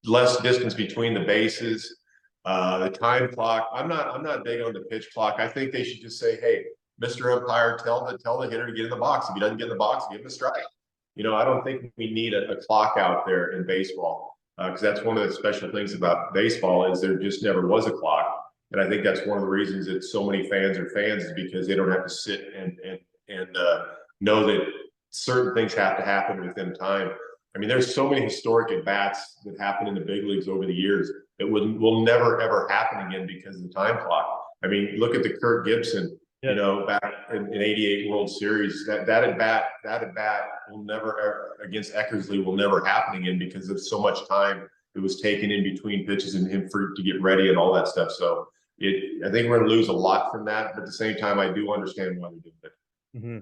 less distance between the bases, the time clock. I'm not big on the pitch clock. I think they should just say, hey, Mr. Umpire, tell the hitter to get in the box. If he doesn't get in the box, give him a strike. You know, I don't think we need a clock out there in baseball because that's one of the special things about baseball is there just never was a clock. And I think that's one of the reasons that so many fans are fans is because they don't have to sit and know that certain things have to happen within time. I mean, there's so many historic at bats that happened in the big leagues over the years that will never ever happen again because of the time clock. I mean, look at the Kirk Gibson, you know, back in '88 World Series. That at bat will never ever, against Eckersley will never happen again because of so much time that was taken in between pitches and him to get ready and all that stuff. So I think we're going to lose a lot from that, but at the same time, I do understand why they're doing it. Mm-hmm.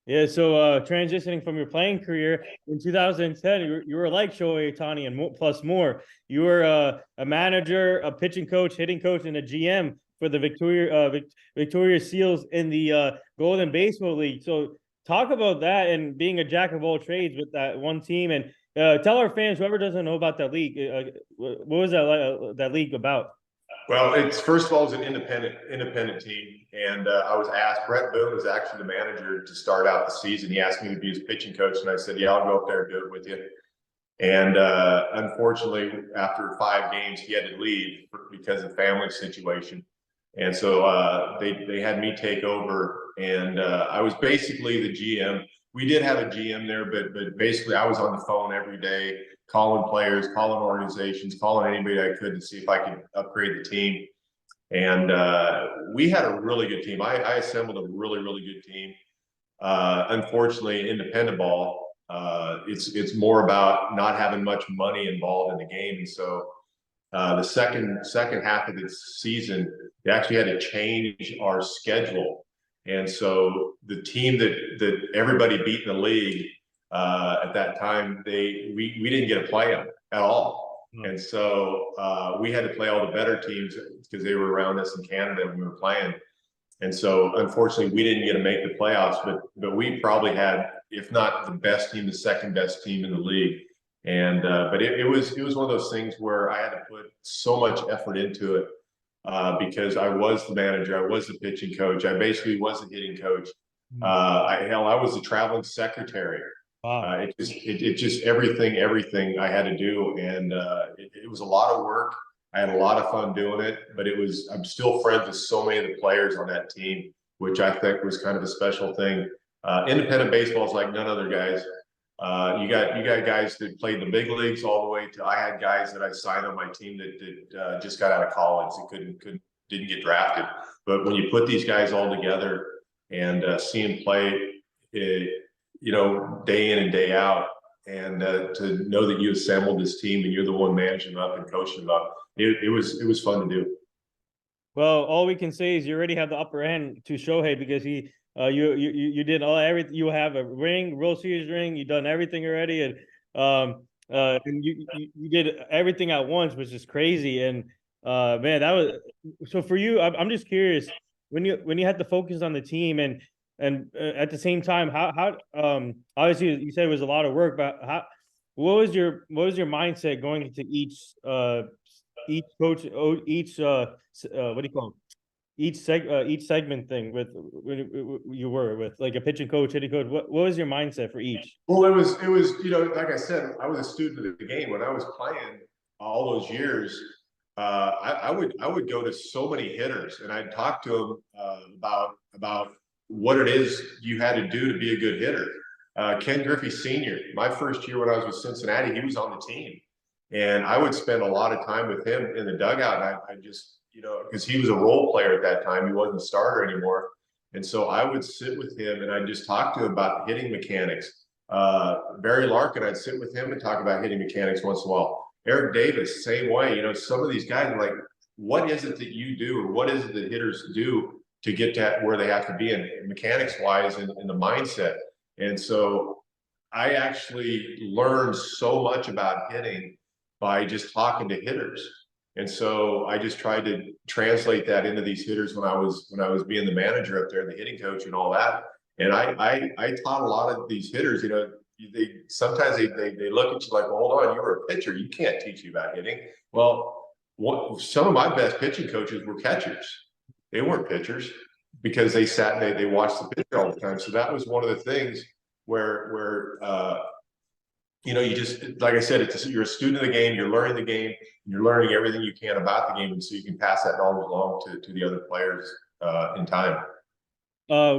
Yeah, so transitioning from your playing career in 2010, you were like Shohei Ohtani and plus more. You were a manager, a pitching coach, hitting coach, and a GM for the Victoria Seals in the Golden Baseball League. So talk about that and being a jack of all trades with that one team, and tell our fans, whoever doesn't know about that league, what was that league about? Well, it's first of all, it's an independent team, and I was asked. Brett Boone was actually the manager to start out the season. He asked me to be his pitching coach, and I said, "Yeah, I'll go up there and do it with you." And unfortunately, after 5 games, he had to leave because of family situation, and so they had me take over, and I was basically the GM. We did have a GM there, but basically, I was on the phone every day calling players, calling organizations, calling anybody I could to see if I could upgrade the team. And we had a really good team. I assembled a really, really good team. Unfortunately, independent ball, it's more about not having much money involved in the game. And so the second half of the season, they actually had to change our schedule. And so the team that everybody beat in the league at that time, we didn't get a playoff at all. And so we had to play all the better teams because they were around us in Canada when we were playing. And so unfortunately we didn't get to make the playoffs, but we probably had, if not the best team, the second best team in the league. And but it was one of those things where I had to put so much effort into it because I was the manager, I was the pitching coach, I basically was the hitting coach. I was the traveling secretary. Wow. It just everything I had to do, and it was a lot of work. I had a lot of fun doing it, but I'm still friends with so many of the players on that team, which I think was kind of a special thing. Independent baseball is like none other, guys. You got guys that played the big leagues all the way to. I had guys that I signed on my team that just got out of college and didn't get drafted. But when you put these guys all together and see them play, day in and day out, to know that you assembled this team and you're the one managing them up and coaching them up, it was fun to do. Well, all we can say is you already have the upper hand to Shohei because you did everything. You have a ring, World Series ring. You've done everything already, and you did everything at once, which is crazy. And man, that was so for you. I'm just curious when you had to focus on the team and at the same time, how obviously you said it was a lot of work, but what was your mindset going into each coach, what do you call it? Each segment thing with when you were with like a pitching coach, hitting coach. What was your mindset for each? Well, it was like I said, I was a student of the game when I was playing all those years. I would go to so many hitters and I'd talk to them about what it is you had to do to be a good hitter. Ken Griffey Sr., my first year when I was with Cincinnati, he was on the team. And I would spend a lot of time with him in the dugout. And I just, because he was a role player at that time, he wasn't a starter anymore. And so I would sit with him and I'd just talk to him about hitting mechanics. Barry Larkin, I'd sit with him and talk about hitting mechanics once in a while. Eric Davis, same way. Some of these guys are like, what is it that you do, or what is it that hitters do to get to where they have to be in mechanics wise and in the mindset? And so I actually learned so much about hitting by just talking to hitters. And so I just tried to translate that into these hitters when I was being the manager up there, the hitting coach and all that. And I taught a lot of these hitters, they sometimes they look at you like, well, hold on, you were a pitcher. You can't teach me about hitting. Well, some of my best pitching coaches were catchers. They weren't pitchers because they sat and they watched the pitcher all the time. So that was one of the things where you just, like I said, you're a student of the game, you're learning the game, and you're learning everything you can about the game, and so you can pass that knowledge along to the other players in time.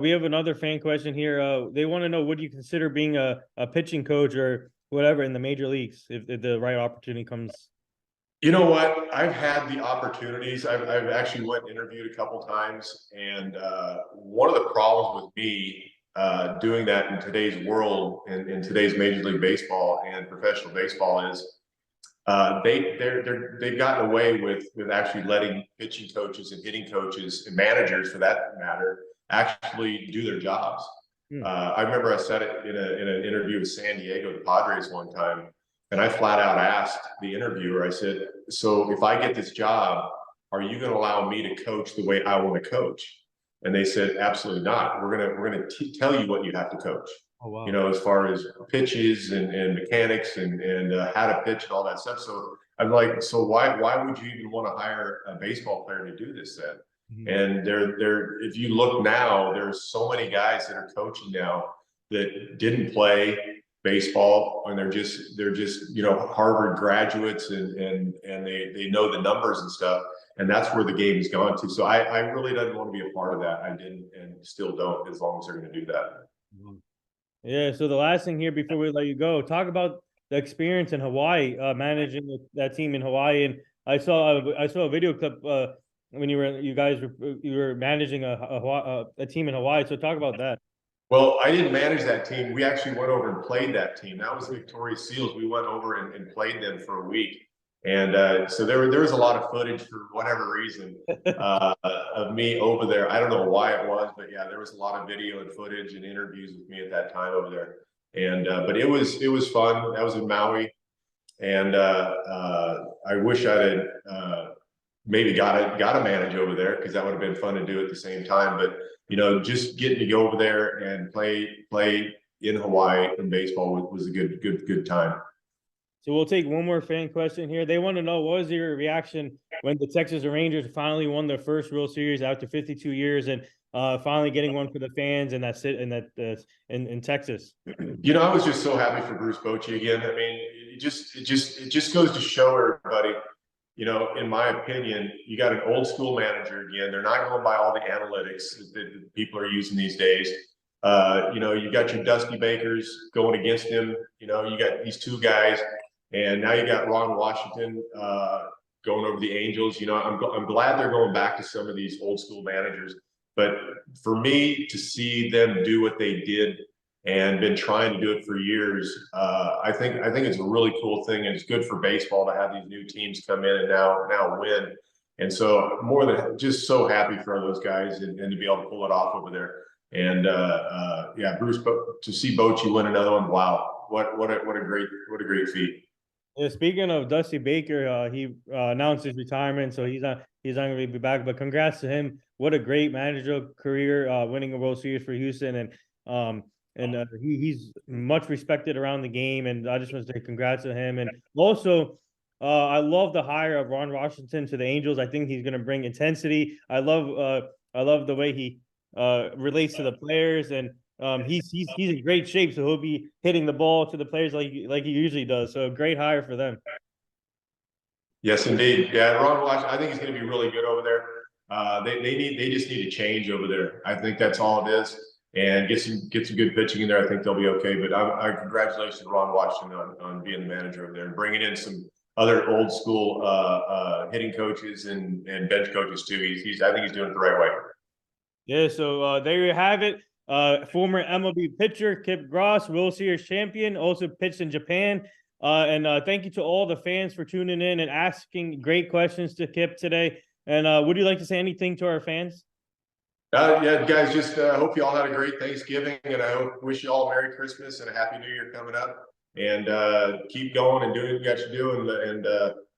We have another fan question here. They want to know, would you consider being a pitching coach or whatever in the major leagues if the right opportunity comes? You know what? I've had the opportunities. I've actually went and interviewed a couple times, and one of the problems with me doing that in today's world, in today's Major League Baseball and professional baseball, is they've gotten away with actually letting pitching coaches and hitting coaches and managers, for that matter, actually do their jobs. I remember I said it in an interview with San Diego, the Padres, one time, and I flat out asked the interviewer, I said, so if I get this job, are you going to allow me to coach the way I want to coach? And they said, absolutely not. We're gonna tell you what you have to coach. Oh, wow. As far as pitches and mechanics and how to pitch and all that stuff. So I'm like, so why would you even want to hire a baseball player to do this then? Mm-hmm. And if you look now, there's so many guys that are coaching now that didn't play baseball, and they're just Harvard graduates and they know the numbers and stuff, and that's where the game has gone to. So I really didn't want to be a part of that. I didn't, and still don't, as long as they're going to do that. Yeah. So the last thing here before we let you go, talk about the experience in Hawaii, managing that team in Hawaii. And I saw a video clip when you were managing a team in Hawaii. So talk about that. Well, I didn't manage that team. We actually went over and played that team. That was the Victoria Seals. We went over and played them for a week. And so there was a lot of footage, for whatever reason, of me over there. I don't know why it was, but yeah, there was a lot of video and footage and interviews with me at that time over there. And but it was fun. That was in Maui, and I wish I had maybe got a manage over there, because that would have been fun to do at the same time. But just getting to go over there and play in Hawaii in baseball was a good time. So we'll take one more fan question here. They want to know, what was your reaction when the Texas Rangers finally won their first World Series after 52 years and finally getting one for the fans in in Texas? I was just so happy for Bruce Bochy again. I mean, it just goes to show everybody, in my opinion, you got an old school manager again. They're not going by all the analytics that people are using these days. You got your Dusty Bakers going against him. You got these two guys. And now you got Ron Washington going over the Angels. I'm glad they're going back to some of these old school managers. But for me to see them do what they did and been trying to do it for years. I think it's a really cool thing, and it's good for baseball to have these new teams come in and now win. And so more than just so happy for those guys and to be able to pull it off over there. And yeah, Bruce, to see Bochy win another one, wow, what a great feat. Yeah, speaking of Dusty Baker, he announced his retirement, so he's not going to be back. But congrats to him! What a great managerial career, winning a World Series for Houston, and he's much respected around the game. And I just want to say congrats to him. And also, I love the hire of Ron Washington to the Angels. I think he's going to bring intensity. I love the way he relates to the players, and he's in great shape, so he'll be hitting the ball to the players like he usually does. So great hire for them. Yes, indeed. Yeah, Ron Wash, I think he's going to be really good over there. They just need a change over there. I think that's all it is, and get some good pitching in there. I think they'll be okay. But I congratulations to Ron Washington on being the manager over there and bringing in some other old school hitting coaches and bench coaches too. I think he's doing it the right way. Yeah, so there you have it. Former MLB pitcher Kip Gross, World Series champion, also pitched in Japan. And thank you to all the fans for tuning in and asking great questions to Kip today. And would you like to say anything to our fans? Yeah, guys, just hope you all had a great Thanksgiving, and I wish you all a Merry Christmas and a Happy New Year coming up. And keep going and doing what you got to do. And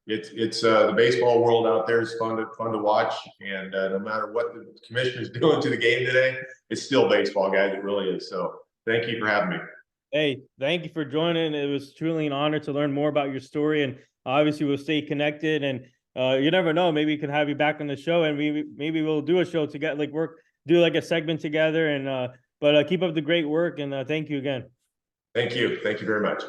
it's the baseball world out there is fun to watch. And no matter what the commissioner's doing to the game today, it's still baseball, guys. It really is. So thank you for having me. Hey, thank you for joining. It was truly an honor to learn more about your story, and obviously we'll stay connected. And you never know, maybe we can have you back on the show, and maybe we'll do a show together, like do like a segment together. And but keep up the great work, and thank you again. Thank you very much.